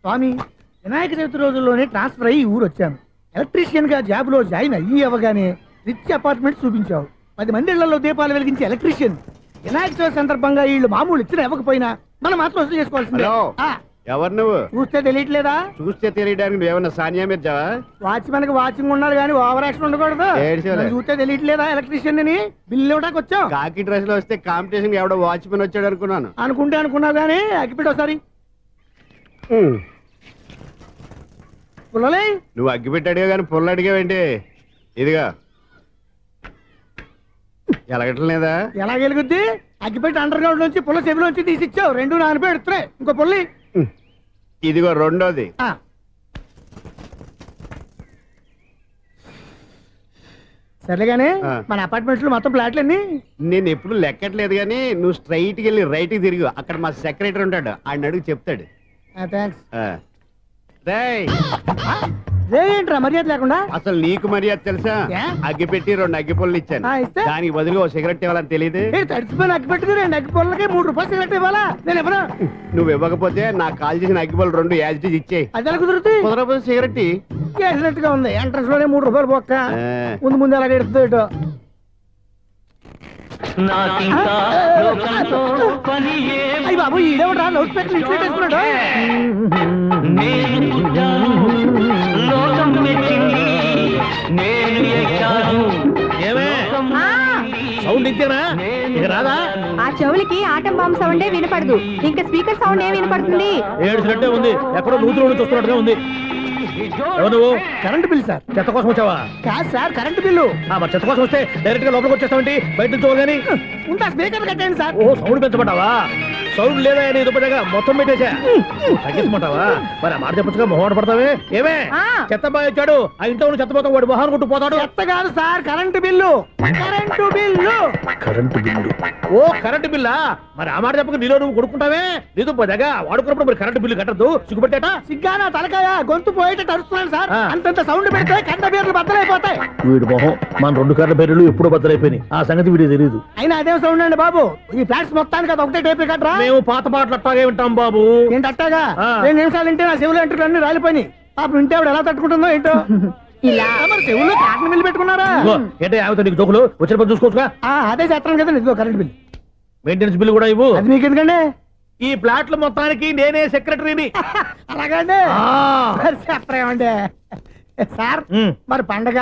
స్వామి, వినాయక చవితి రోజుల్లోనే ట్రాన్స్ఫర్ అయ్యి ఊరు వచ్చాను. ఎలక్ట్రీషియన్ గా జాబ్ లో జాయిన్ అయ్యి అవగానే రిచ్ అపార్ట్మెంట్ చూపించావు. 10 మంది ఇళ్లలో దీపాలు వెలిగించే ఎలక్ట్రీషియన్. వినాయక చవితి సందర్భంగా వీళ్ళు మామూలు ఇచ్చిన ఇవ్వకపోయినా మనం మాత్రం వసూలు చేసుకోవాల్సిందే. ఎవరు నువ్వు? చూస్తే తెలియట్లేదా? చూస్తే తెలియడానికి నువ్వేమన్నా సానియా మీర్జావా? వాచ్మెన్ కి వాచింగ్ ఉండాలి కానీ ఓవర్ యాక్షన్ ఉండకూడదు. చూస్తే తెలియట్లేదా ఎలక్ట్రీషియన్ అని? బిల్లు ఇవ్వడానికి వచ్చాం. కాకి డ్రెస్ లో వస్తే కాంపిటీషన్ ఎవడో వాచ్మెన్ వచ్చాడు అనుకున్నాను. అనుకున్నావు కానీ అగ్గిపెట్టి ఒకసారి పుల్లలే. నువ్వు అగ్గిపెట్టి అడిగా కానీ పుల్ల అడిగావేంటి? ఇదిగా ఎలగటం లేదా? ఎలా వెలుగుద్ది? అగ్గిపెట్టి అండర్ గ్రౌండ్ నుంచి పుల్ల చెవిలోంచి తీసిచ్చావు. 2 నానిపోయి ఎడుతున్నాయి. ఇంకో పుల్లి ఇదిగో రెండోది. సరేగానే మన అపార్ట్మెంట్స్ లో మొత్తం ఫ్లాట్లు అన్ని నేను ఎప్పుడు లెక్కట్లేదు కానీ నువ్వు స్ట్రైట్ కి వెళ్ళి రైట్ కి తిరిగి అక్కడ మా సెక్రటరీ ఉంటాడు, ఆయన అడుగు చెప్తాడు. ఏంట్రా మర్యాద లేకుండా? అసలు నీకు మర్యాద తెలుసా? అగ్గి పెట్టి 2 అగ్గి పుల్లలు ఇచ్చాను, దానికి బదులుగా 1 సిగరెట్ ఇవ్వాలని తెలియదు. తడిచిపోయిన అగ్గి పెట్టి 2 అగ్గి పుల్లలకి 3 రూపాయలు సిగరెట్ ఇవ్వాలా? నేను ఇవ్వను. నువ్వు ఇవ్వకపోతే నాకు కాల్ చేసిన అగ్గి పుల్లలు 2 యాజిటీస్ ఇచ్చేయి. అది ఎలా కుదురుతుంది? కుదరకపోతే సిగరెట్ చేసినట్టుగా ఉంది. ఎంట్రన్స్ లోనే 3 రూపాయలు పోక్క. ముందు అలాగే ఎడుతుంది ఇటు. అయ్యి బాబు, ఈడేవడా లౌడ్ స్పీకర్ ఇన్స్టేట్ వేసుకున్నాడు? సౌండ్ ఇచ్చానా? ఇక రాదా? ఆ చెవులకి ఆటం బాంబు సౌండే వినపడదు, ఇంకా స్పీకర్ సౌండ్ ఏ వినపడుతుంది? ఏడుసినట్టే ఉంది, ఎక్కడో నూతులు చూస్తున్నట్టుగా ఉంది. నువ్వు కరెంట్ బిల్ సార్. చెత్త కోసం వచ్చావా? కాదు సార్, కరెంట్ బిల్లు. మరి చెత్త కోసం వస్తే డైరెక్ట్ గా లోపలికి వచ్చేస్తావంటి? బయట నుంచి కానీ ఉంటా. స్పీకర్ కట్టండి సార్. ఓ సౌండ్ పెంచమంటావా? సౌండ్ లేదా నీ దుప్పటగా మొత్తం పెట్టేసా. తగ్గించమంటావా? మరి ఆ మాట చెప్పచ్చుగా, మొహమాట పడతావే. ఏమే చెత్త బాగా వచ్చాడు, ఆ ఇంట్లో చెత్త పోతాం, వాడు మొహాన్ని కొట్టు పోతాడు. చెత్త కాదు sir, current bill. Current bill. Current bill. ఓ కరెంటు బిల్లా? మరి ఆ మాట చెప్పక నీలో నువ్వు కొడుకుంటావే. నీ దుప్పటగా వాడుకున్నప్పుడు మరి కరెంటు బిల్లు కట్టద్దు. సిగ్గుపెట్టాట? సిగ్గానా తలకాయ? గొంతు పోయేటట్టు అరుస్తున్నాను సార్. అంతంత సౌండ్ పెడితే కంట బీర్లు బద్దలైపోతాయి. వీడు మొహం మన 2 కర్ర బీర్లు ఎప్పుడో బద్దలైపోయినాయి. ఆ సంగతి వీడికి తెలియదు. అయినా అదే సౌండ్ అండి బాబు. ఈ ఫ్లాట్స్ మొత్తానికి అది ఒకటే టైప్ కట్టరా? మేము పాత పాటలు అట్టాగే వింటాం బాబు. ఏంటి అట్టాగా? 2 నిమిషాలు వింటే నా చెవులు ఎంట్రులు అన్ని రాలిపోయినాయి. పాపం వింటే ఆవిడ ఎలా తట్టుకుంటుందో ఏంటో. ఇలా మరి చెవుల్లో కాటన్ బిల్లు పెట్టుకున్నారా? ఏంటో ఆమెతో నీకు జోకులు వచ్చిన పని చూసుకోవచ్చుగా. అదే చేస్తాను కదా. ఇదిగో కరెంట్ బిల్. మెయింటెనెన్స్ బిల్లు కూడా ఇవ్వు. అది మీకు ఎందుకండి? ఈ ప్లాట్ల మొత్తానికి నేనే సెక్రటరీని. అలాగండి. చెప్పరేమండి సార్. మరి పండగ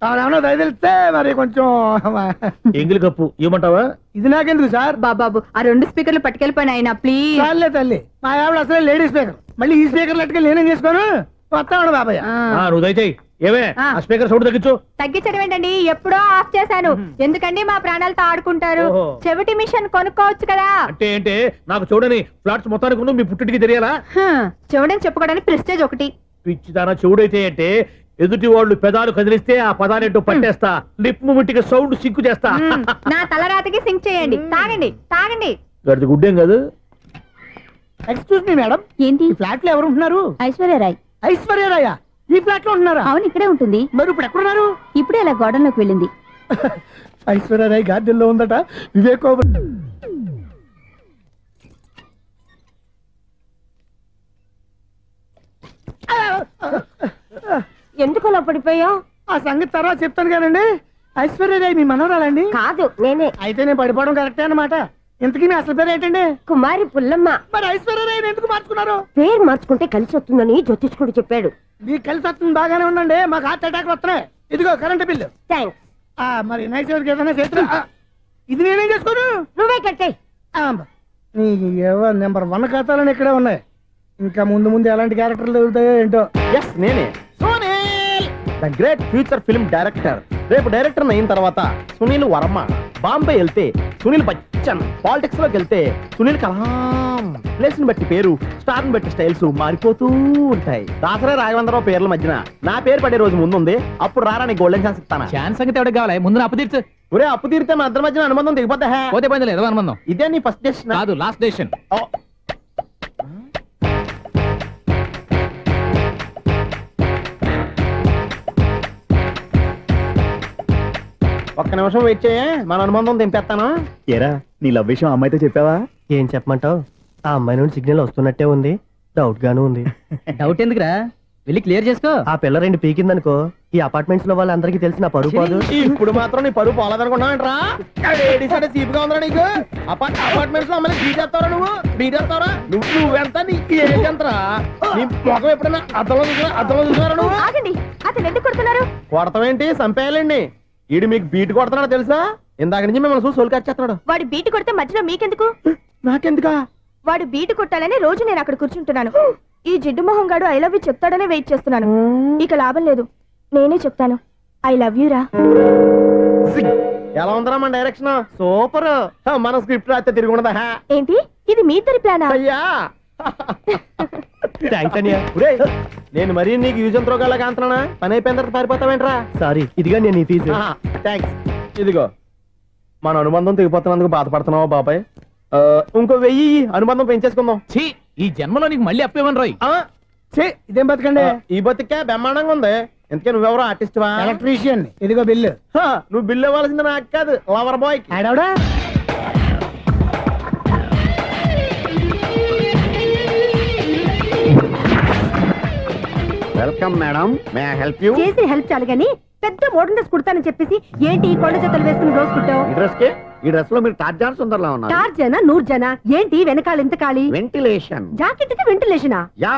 ఏమన్నా దయదలిస్తే మరి కొంచెం ఎంగిలి కప్పు ఇవ్వమంటావా? ఇది నాకెందుకు సార్? బాబాబు, ఆ 2 స్పీకర్లు పట్టుకెళ్ళిపోయిన ఆయన ప్లీజ్. చాలే తల్లి, మా ఆవిడ అసలే లేడీ స్పీకర్. మళ్ళీ ఈ స్పీకర్లు అట్టుకెళ్ళి నేనేం చేసుకోను? వస్తాడు బాబాయ్. నువ్వు దయచేయి. ఏమే ఆ స్పీకర్ సౌండ్ తగ్గించు. తగ్గించడం ఏంటండి, ఎప్పుడో ఆఫ్ చేశాను. ఎందుకండి మా ప్రాణాలతో ఆడుకుంటారు? చెవిటి మిషన్ కొనుక్కోవచ్చు కదా. అంటే ఏంటే నాకు చూడని ఫ్లాట్స్ మొత్తానికి ముందు మీ పుట్టింటికి తెలియాలా? చెవుడని చెప్పుకోవడానికి ప్రెస్టేజ్ ఒకటి. పిచ్చిదానా చెవుడైతే అంటే ఎదుటి వాళ్ళు పెదాలు కదిలిస్తే ఆ పదాలేంటో పట్టేస్తా. లిప్ మూమెంట్కి సౌండ్ సింక్ చేస్తా. నా తలరాతకి సింక్ చేయండి. తాగండి తాగండి. గడిది గుడ్డేం కాదు. ఎక్స్క్యూజ్ మీ మేడం, ఏంటి? ఫ్లాట్ లో ఎవరు ఉంటున్నారు? ఐశ్వర్యరాయ్. ఐశ్వర్యరాయ ఈ ఫ్లాట్ లో ఉంటున్నారా? అవును, ఇక్కడే ఉంటుంది. మరి ఇప్పుడు ఎక్కడున్నారు? ఇప్పుడే అలా గోడంలోకి వెళ్ళింది. ఐశ్వర్యరాయ్ గార్డెన్ లో ఉందట. వివేక్ ఎందుకు అలా పడిపోయా? ఆ సంగతి తర్వాత చెప్తాను కానండి. ఐశ్వర్యరాయ్ మీ మనవరాలండి? కాదు, నేనే. అయితే నేను పడిపోవడం కరెక్టే అన్నమాట. ఇంతకీ మీ అసలు పేరు ఏంటండి? కుమారి పుల్లమ్మ. మరి ఐశ్వర్యరాయ్ ఎందుకు మార్చుకున్నారు? పేరు మార్చుకుంటే కలిసి వస్తుందని జ్యోతిష్కుడు చెప్పాడు. మీకు కలిసి వస్తుంది, బాగానే ఉండండి. మాకు హార్ట్ అటాక్ వస్తున్నాయి. ఇదిగో కరెంట్ బిల్లు. థ్యాంక్స్. మరి నైట్ ఏదైనా చేస్తా. ఇది నేనేం చేసుకోను? నువ్వే కట్టే. నెంబర్ 1 ఖాతాలని ఇక్కడే ఉన్నాయి. ఇంకా ముందు ముందు ఎలాంటి క్యారెక్టర్లు దొరుకుతాయో ఏంటో. ఎస్, నేనే the great future film director. రేపు డైరెక్టర్ అయిన తర్వాత సునీల్ వర్మ. బాంబే వెళ్తే సునీల్ బచ్చన్. పాలిటిక్స్ లోకి వెళ్తే సునీల్ కలాం. ప్లేస్ ని బట్టి పేరు, స్టార్ ని బట్టి స్టైల్స్ మారిపోతూ ఉంటాయి. దాసరా రాఘవేంద్రరావు పేర్ల మధ్యన నా పేరు పడే రోజు ముందుంది. అప్పుడు రారా నీ గోల్డెన్ ఛాన్స్ ఇస్తానా? ఛాన్స్ సంగతి ఎవరికి కావాలి? ముందు అప్పు తీర్చు. ఒరే, అప్పు తీరితే మన ఇద్దరి మధ్యన అనుబంధం దిగిపోతా. పోతే పోయింది లేదు అనుబంధం. ఇదే నీ ఫస్ట్ డెస్టినేషన్ కాదు, లాస్ట్ డెసిషన్. ఒక్క నిమిషం వెయిట్ చేయ, మన అనుబంధం దింపేస్తాను. ఏరా, నీ లవ్ విషయం అమ్మాయితో చెప్పావా? ఏం చెప్పమంటావు? ఆ అమ్మాయి నుండి సిగ్నల్ వస్తున్నట్టే ఉంది. డౌట్ గాను ఉంది. డౌట్ ఎందుకురా, వెళ్ళి క్లియర్ చేసుకో. ఆ పిల్ల 2 పీకిందనుకో, ఈ అపార్ట్మెంట్స్ లో వాళ్ళందరికీ తెలిసిన పరువు పోదు. ఇప్పుడు మాత్రం నీ పరువు పోలేదనుకున్నావంటరా? సీపుగా ఉందా నీకు? అపార్ట్మెంట్స్ లో అమ్మని బీటేస్తావరా నువ్వు? బీటేస్తావరా నువ్వెంత? నీకు ఏంటంతరా? నీ ముఖం ఎప్పుడైనా అర్థంలో చూసారా నువ్వు? ఆగండి, అతను ఎందుకు కొడుతున్నారు? కొడతావేంటి? చంపేయాలండి. ఈడు మీకు బీట్ కొడుతున్నాడు తెలుసా? ఇందాక నుంచి మిమ్మల్ని చూసి సోల్కి వచ్చేస్తున్నాడు. వాడు బీటు కొడితే మధ్యలో మీకెందుకు? నాకెందుకా? వాడు బీటు కొట్టాలని రోజు నేను అక్కడ కూర్చుంటున్నాను. ఈ జిడ్డు మొహం గాడు ఐ లవ్ యూ చెప్తాడనే వెయిట్ చేస్తున్నాను. ఇక లాభం లేదు, నేనే చెప్తాను ఐ లవ్ యూ రా. ఎలా ఉందరా మన డైరెక్షన్? సూపర్. మన స్క్రిప్ట్ రాస్తే తిరిగి ఉండదా? ఏంటి ఇది మీ ఇద్దరి ప్లానా? అయ్యా నేను మరీ నీకు యూజ్ ఎంతగా కాంతనా? పని అయిపోయిన తర్వాత పారిపోతావేంట్రా? సారీ, ఇదిగా నేను ఈ ఫీజు. థ్యాంక్స్. ఇదిగో, మన అనుబంధం తెగిపోతున్నందుకు బాధపడుతున్నావా బాబాయ్? ఇంకో 1000 అనుబంధం పెంచేసుకుందాం. ఛీ, ఈ జన్మలో నీకు మళ్ళీ అప్పేమని రోయ్. ఇదేం బతకండి? ఈ బతికే బ్రహ్మాండంగా ఉంది. ఎందుకే నువ్వెవరో ఆర్టిస్ట్ వా? ఎలక్ట్రీషియన్. ఇదిగో బిల్లు. నువ్వు బిల్లు ఇవ్వాల్సింది నాకు కాదు, లవర్ బాయ్. ఆడవడా? Welcome madam, may I help you? చేసి హెల్ప్ చాలు గాని పెద్ద మోడల్ డ్రెస్ కుడతానని చెప్పేసి ఏంటి ఈ కొండ జతలు వేసుకుని రోజు కుట్టావు? ఈ డ్రెస్ లో మీరు టార్జాన్ సుందర్లా ఉన్నారు. టార్జనా నూర్జనా ఏంటి వెనకాల ఎంత ఖాళీ? వెంటిలేషన్. జాకెట్ కి వెంటిలేషనా? యా,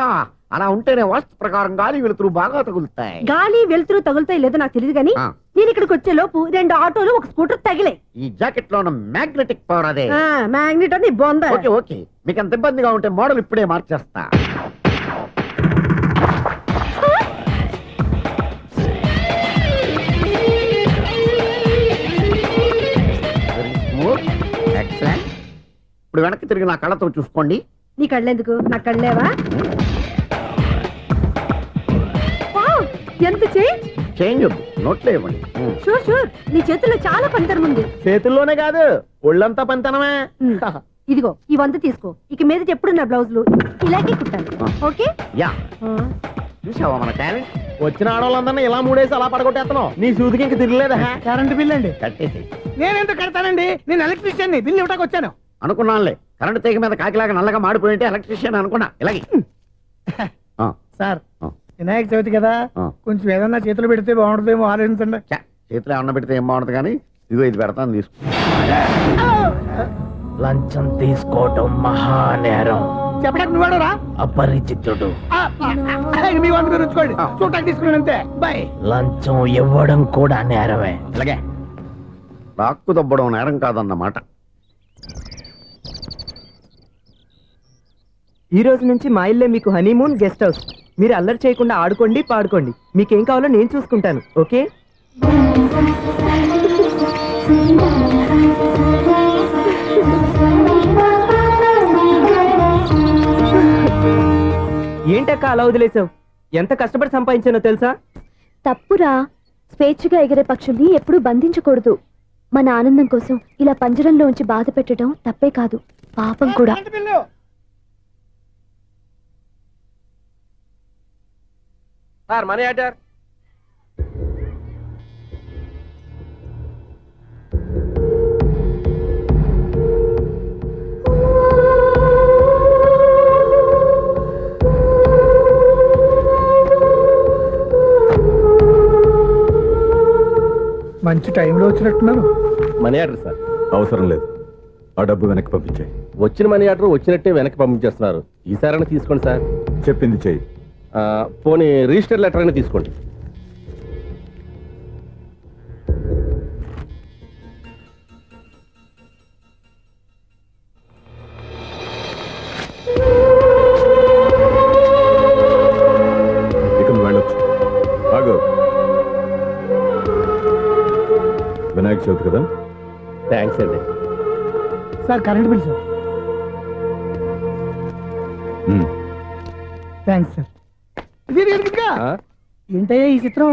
అలా ఉంటేనే వాస్తు ప్రకారం గాలి వెలుతురు బాగా తగులుతాయి. గాలి వెలుతురు తగులుతాయి లేదో నాకు తెలియదు గానీ నేను ఇక్కడికి వచ్చే లోపు 2 ఆటోలు 1 స్కూటర్ తగిలే. ఈ జాకెట్ లో ఉన్న మ్యాగ్నెటిక్ పవర్ అదే. మ్యాగ్నెట్ అని బొంద. ఓకే ఓకే, మీకు అంత ఇబ్బందిగా ఉంటే మోడల్ ఇప్పుడే మార్చేస్తా. ఎక్సలెంట్. ఇప్పుడు వెనక్కి తిరిగి నా కళ్ళతో చూసుకోండి. నీ కళ్ళెందుకు? నా కళ్ళేవా? ఎంత చేంజ్? చేంజ్ వద్దు, నోట్లో ఇవ్వండి. షూర్ షూర్, నీ చేతుల్లో చాలా పంతరం ఉంది. చేతుల్లోనే కాదు, ఒళ్ళంతా పంతనమే. ఇదిగో ఈ 100 తీసుకో. ఇక మీద ఎప్పుడు నా బ్లౌజులు ఇలాగే కుట్టాను. ఓకే? యా, చూసావా మన టాలెంట్? వచ్చిన ఆడవాళ్ళందరినీ ఇలా మూడేసి అలా పడగొట్టేస్తున్నావు. నీ సూదికి ఇంక తిరగలేదా? కరెంట్ బిల్ అండి. కట్టేసి. నేనెందుకు కడతానండి? నేను ఎలక్ట్రీషియన్. బిల్లు ఇవ్వడానికి వచ్చాను. అనుకున్నానులే, కరెంట్ తీగ మీద కాకిలాగా నల్లగా మాడిపోయింటే ఎలక్ట్రీషియన్ అనుకున్నా. ఇలాగే సార్, వినాయక చవితి కదా, కొంచెం ఏదన్నా చేతులు పెడితే బాగుంటుందేమో ఆలోచించండి. చేతిలో అన్న పెడితే ఏం బాగుంటుంది కానీ, ఇదిగో ఇది పెడతాను, తీసుకో. లంచం తీసుకోవటం మహానేరం. చెప్పడానికి నువ్వాడరా? అపరిచితుడు. మీ 100 మీరు ఉంచుకోండి, చూడటానికి తీసుకున్నాను అంతే. బాయ్. లంచం ఇవ్వడం కూడా నేరమే. ఇలాగే రాక్కు దబ్బడం నేరం కాదన్నమాట. ఈ రోజు నుంచి మా ఇల్లే మీకు హనీమూన్ గెస్ట్ హౌస్. మీరు అల్లరి చేయకుండా ఆడుకోండి, పాడుకోండి. మీకేం కావాలో నేను చూసుకుంటాను. ఓకే? ఏంటక్క అలా వదిలేసావు? ఎంత కష్టపడి సంపాదించానో తెలుసా? తప్పురా, స్వేచ్ఛగా ఎగిరే పక్షుల్ని ఎప్పుడూ బంధించకూడదు. మన ఆనందం కోసం ఇలా పంజరంలో ఉంచి బాధ పెట్టడం తప్పే కాదు, పాపం కూడా. Sir, money order. మంచి టైంలో వచ్చినట్టున్నారు. Money order sir. అవసరం లేదు, ఆ డబ్బు వెనక్కి పంపించాయి. వచ్చిన మనీ ఆర్డర్ వచ్చినట్టే వెనక్కి పంపించేస్తున్నారు. ఈసారైనా తీసుకోండి సార్. చెప్పింది చెయ్యి. పోనీ రిజిస్టర్ లెటర్ అయినా తీసుకోండి. ఇక నువ్వు వెళ్ళొచ్చు. ఆగో, వినాయక చవితి కదా. థ్యాంక్స్ అండి. Sir, current bill sir. Thanks sir. ఏంటయ్యా ఈ చిత్రం?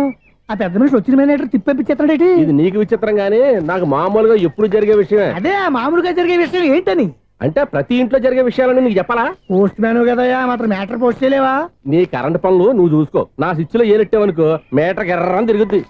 ఆ పెద్ద మనిషి వచ్చిన మేనేటర్ తిప్పించేస్తాడేటి? ఇది నీకు విచిత్రం గానీ నాకు మామూలుగా ఎప్పుడు జరిగే విషయమే. అదే మామూలుగా జరిగే విషయం ఏంటని? అంటే ప్రతి ఇంట్లో జరిగే విషయాలని నీకు చెప్పాలా? పోస్ట్ మ్యాన్ కదయ్యా, మాత్రం మ్యాటర్ పోస్ట్ చేయలేవా? నీ కరెంట్ పనులు నువ్వు చూసుకో. నా స్విచ్ లో ఏలెట్టావనుకో మీటర్ ఎర్రని తిరుగుద్ది.